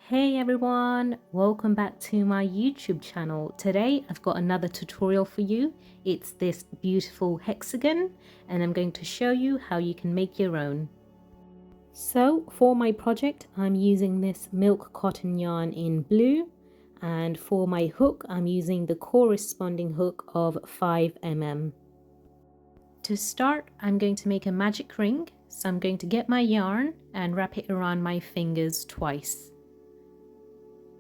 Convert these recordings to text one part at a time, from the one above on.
Hey everyone, welcome back to my YouTube channel. Today I've got another tutorial for you. It's this beautiful hexagon and I'm going to show you how you can make your own. So for my project I'm using this milk cotton yarn in blue, and for my hook I'm using the corresponding hook of 5mm. To start, I'm going to make a magic ring, so I'm going to get my yarn and wrap it around my fingers twice.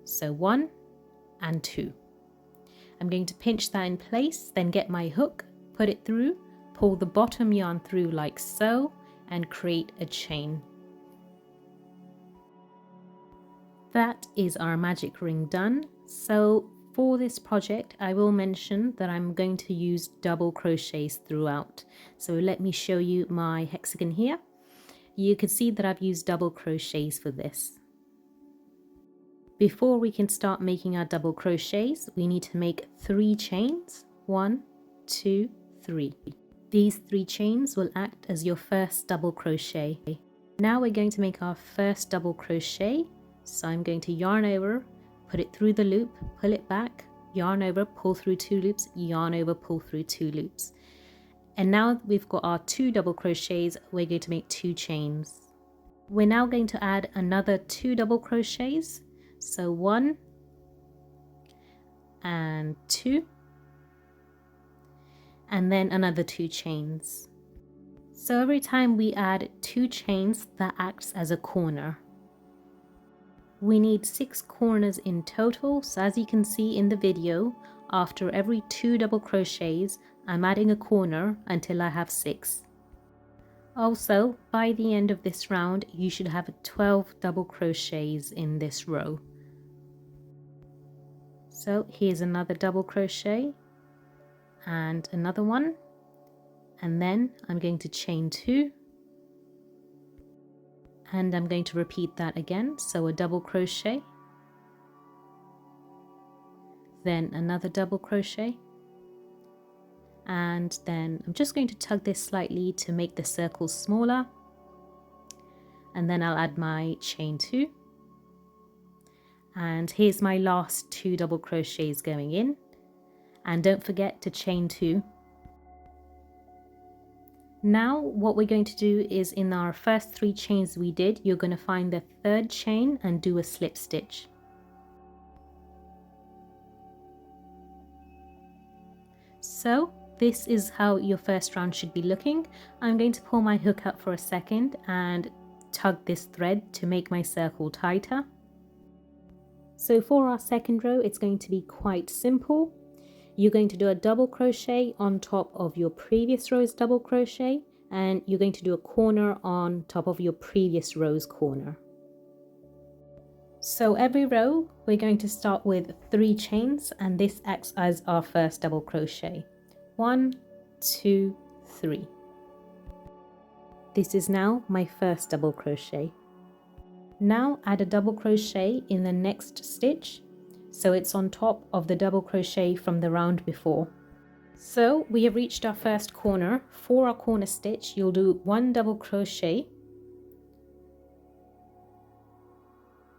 So 1 and 2. I'm going to pinch that in place, then get my hook, put it through, pull the bottom yarn through like so, and create a chain. That is our magic ring done. So for this project, I will mention that I'm going to use double crochets throughout. So let me show you my hexagon here. You can see that I've used double crochets for this. Before we can start making our double crochets, we need to make 3 chains. 1, 2, 3. These 3 chains will act as your first double crochet. Now we're going to make our first double crochet. So I'm going to yarn over, put it through the loop, pull it back, yarn over, pull through 2 loops, yarn over, pull through 2 loops. And now we've got our 2 double crochets, we're going to make 2 chains. We're now going to add another 2 double crochets. So 1 and 2, and then another 2 chains. So every time we add 2 chains, that acts as a corner. We need 6 corners in total, so as you can see in the video, after every 2 double crochets, I'm adding a corner until I have 6. Also, by the end of this round, you should have 12 double crochets in this row. So here's another double crochet and another one, and then I'm going to chain 2, and I'm going to repeat that again. So a double crochet, then another double crochet, and then I'm just going to tug this slightly to make the circle smaller, and then I'll add my chain 2. And here's my last 2 double crochets going in, and don't forget to chain 2. Now what we're going to do is, in our first 3 chains we did, you're going to find the 3rd chain and do a slip stitch. So this is how your first round should be looking. I'm going to pull my hook out for a second and tug this thread to make my circle tighter. So for our second row, it's going to be quite simple. You're going to do a double crochet on top of your previous row's double crochet, and you're going to do a corner on top of your previous row's corner. So every row, we're going to start with 3 chains, and this acts as our first double crochet. 1, 2, 3. This is now my first double crochet. Now add a double crochet in the next stitch, so it's on top of the double crochet from the round before. So we have reached our first corner. For our corner stitch, you'll do 1 double crochet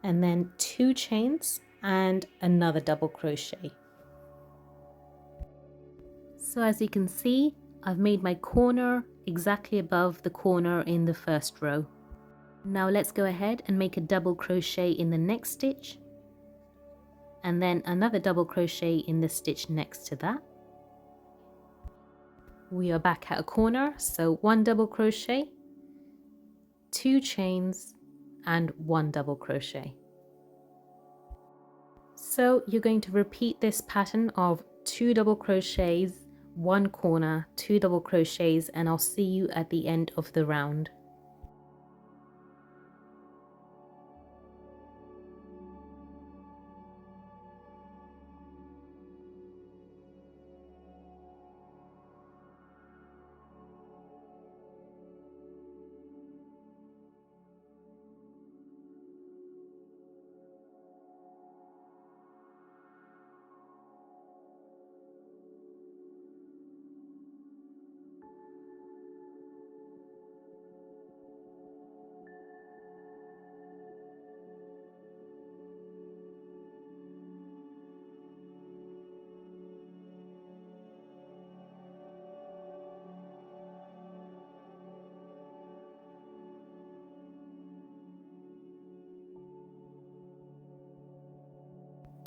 and then 2 chains and another double crochet. So as you can see, I've made my corner exactly above the corner in the first row. Now let's go ahead and make a double crochet in the next stitch, and then another double crochet in the stitch next to that. We are back at a corner, so 1 double crochet, 2 chains and 1 double crochet. So you're going to repeat this pattern of 2 double crochets, 1 corner, 2 double crochets, and I'll see you at the end of the round.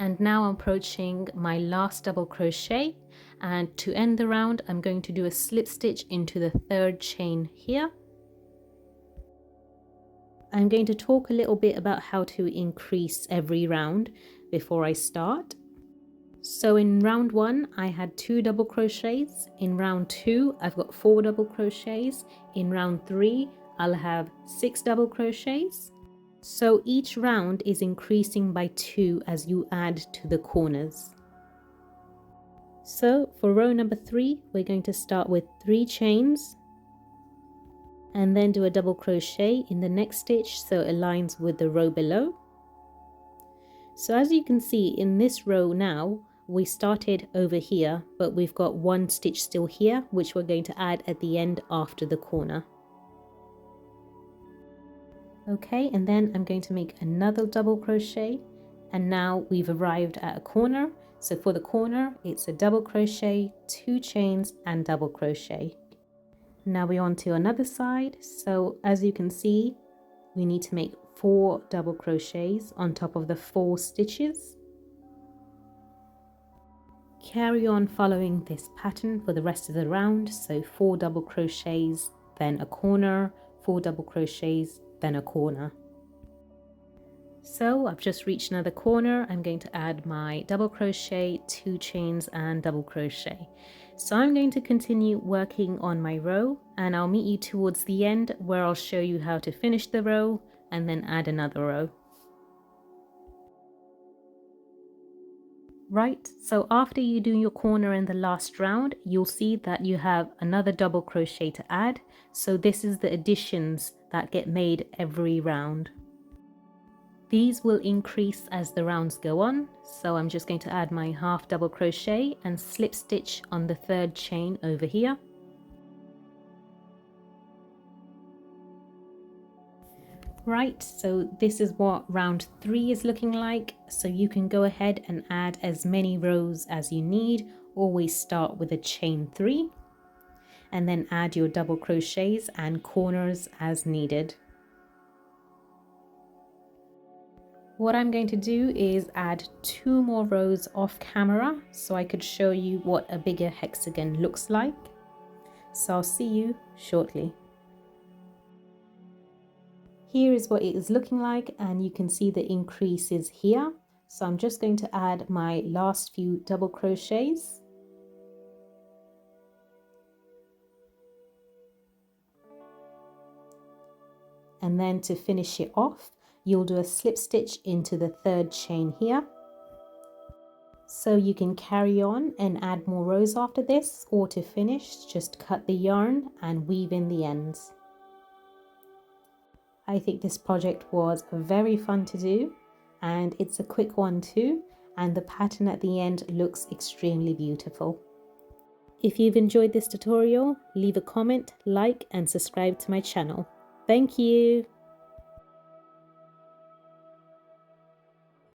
And now I'm approaching my last double crochet, and to end the round I'm going to do a slip stitch into the third chain here. I'm going to talk a little bit about how to increase every round before I start. So in round 1 I had 2 double crochets, in round 2 I've got 4 double crochets, in round 3 I'll have 6 double crochets. So each round is increasing by 2 as you add to the corners. So for row number 3 we're going to start with 3 chains and then do a double crochet in the next stitch so it aligns with the row below. So as you can see in this row now, we started over here, but we've got 1 stitch still here, which we're going to add at the end after the corner. Okay, and then I'm going to make another double crochet, and now we've arrived at a corner. So for the corner, it's a double crochet, 2 chains and double crochet. Now we're on to another side. So as you can see, we need to make 4 double crochets on top of the 4 stitches. Carry on following this pattern for the rest of the round. So 4 double crochets, then a corner, 4 double crochets, then a corner. So I've just reached another corner. I'm going to add my double crochet, 2 chains and double crochet. So I'm going to continue working on my row, and I'll meet you towards the end where I'll show you how to finish the row and then add another row. Right, so after you do your corner in the last round, you'll see that you have another double crochet to add. So this is the additions that get made every round. These will increase as the rounds go on. So I'm just going to add my half double crochet and slip stitch on the 3rd chain over here. Right, so this is what round 3 is looking like. So you can go ahead and add as many rows as you need. Always start with a chain 3 and then add your double crochets and corners as needed. What I'm going to do is add 2 more rows off camera so I could show you what a bigger hexagon looks like. So I'll see you shortly. Here is what it is looking like, and you can see the increases here. So I'm just going to add my last few double crochets. And then to finish it off, you'll do a slip stitch into the 3rd chain here. So you can carry on and add more rows after this, or to finish, just cut the yarn and weave in the ends. I think this project was very fun to do, and it's a quick one too, and the pattern at the end looks extremely beautiful. If you've enjoyed this tutorial, leave a comment, like and subscribe to my channel. Thank you!